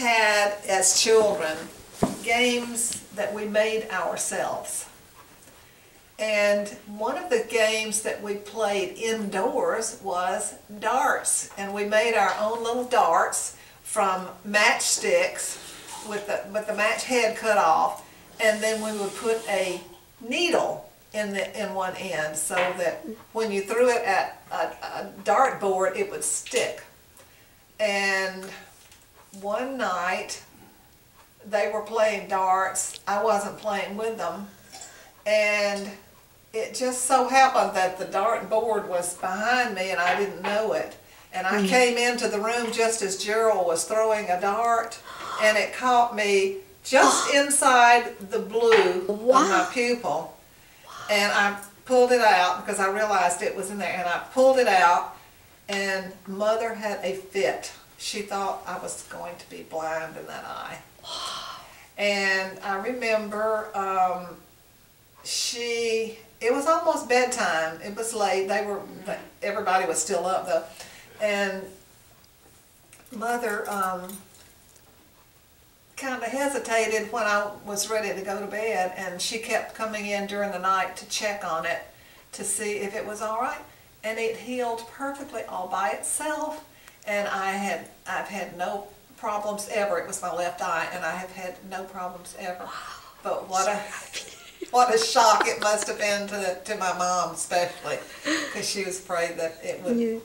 had, as children, games that we made ourselves. And one of the games that we played indoors was darts. And we made our own little darts from matchsticks with the match head cut off. And then we would put a needle in one end so that when you threw it at a dart board, it would stick. And one night, they were playing darts. I wasn't playing with them. And it just so happened that the dart board was behind me and I didn't know it. And I came into the room just as Gerald was throwing a dart, and it caught me just inside the blue of my pupil. And I pulled it out because I realized it was in there, and I pulled it out, and Mother had a fit. She thought I was going to be blind in that eye. And I remember it was almost bedtime. It was late. Everybody was still up though. And Mother kind of hesitated when I was ready to go to bed, and she kept coming in during the night to check on it to see if it was all right. And it healed perfectly all by itself. And I've had no problems ever. It was my left eye, and I have had no problems ever. But what a shock it must have been to my mom, especially, because she was afraid that it would,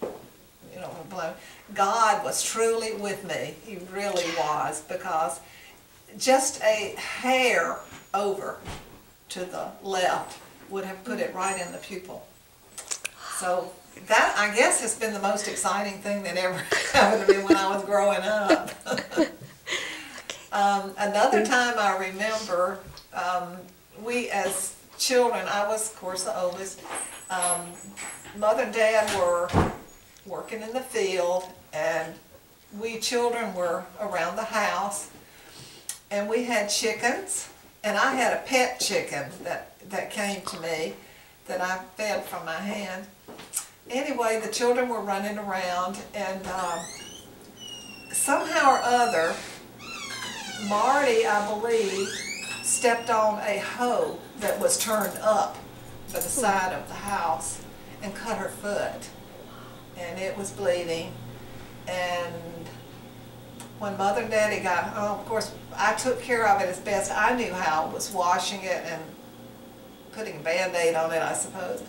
blow. God was truly with me. He really was, because just a hair over to the left would have put it right in the pupil. So that, I guess, has been the most exciting thing that ever happened to me when I was growing up. Another time I remember, we as children, I was, of course, the oldest, Mother and Dad were working in the field, and we children were around the house, and we had chickens, and I had a pet chicken that came to me that I fed from my hand. Anyway, the children were running around, and somehow or other, Marty, I believe, stepped on a hoe that was turned up by the side of the house and cut her foot, and it was bleeding. And when Mother and Daddy got home, of course, I took care of it as best I knew how, was washing it and putting a Band-Aid on it, I suppose.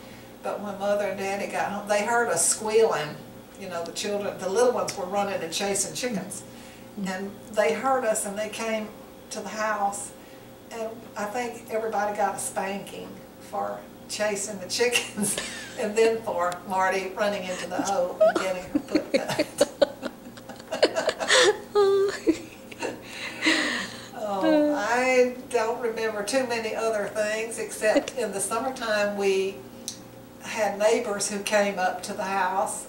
But when Mother and Daddy got home, they heard us squealing. You know, the children, the little ones were running and chasing chickens. And they heard us, and they came to the house, and I think everybody got a spanking for chasing the chickens, and then for Marty running into the hoe and getting her foot cut. Oh, I don't remember too many other things, except in the summertime we had neighbors who came up to the house.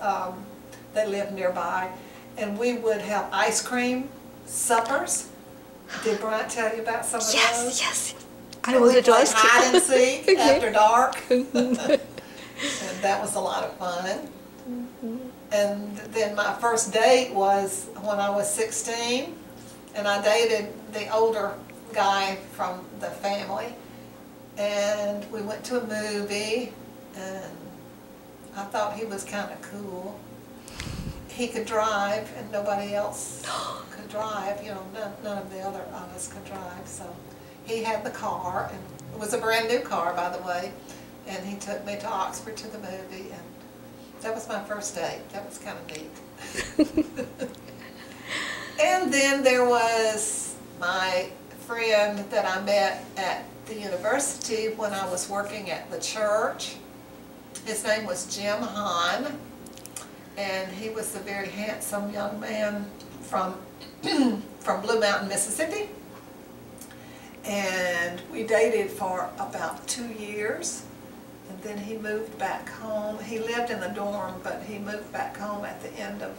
They lived nearby, and we would have ice cream suppers. Did Bryant tell you about some of those? Yes. I wanted to ask you. Hide and seek after dark. And that was a lot of fun. And then my first date was when I was 16, and I dated the older guy from the family, and we went to a movie, and I thought he was kind of cool. He could drive, and nobody else could drive. You know, none of the other of us could drive. So he had the car, and it was a brand new car, by the way. And he took me to Oxford to the movie, and that was my first date. That was kind of neat. And then there was my friend that I met at the university when I was working at the church. His name was Jim Hahn. And he was a very handsome young man from Blue Mountain, Mississippi. And we dated for about 2 years. And then he moved back home. He lived in the dorm, but he moved back home at the end of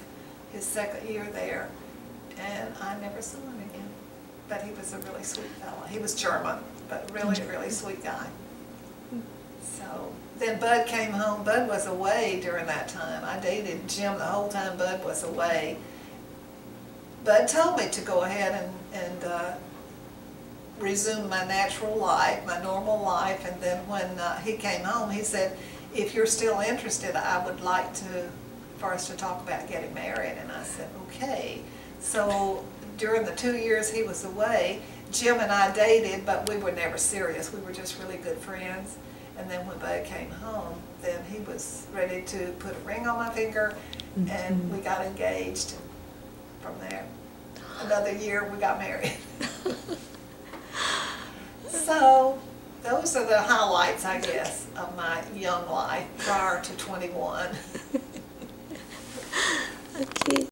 his second year there. And I never saw him again. But he was a really sweet fellow. He was German, but really sweet guy. So then Bud came home. Bud was away during that time. I dated Jim the whole time Bud was away. Bud told me to go ahead and resume my natural life, my normal life, and then when he came home, he said, if you're still interested, I would like for us to talk about getting married. And I said, okay. So during the 2 years he was away, Jim and I dated, but we were never serious. We were just really good friends. And then when Bud came home, then he was ready to put a ring on my finger, and we got engaged. From there, another year, we got married. So those are the highlights, I guess, of my young life prior to 21.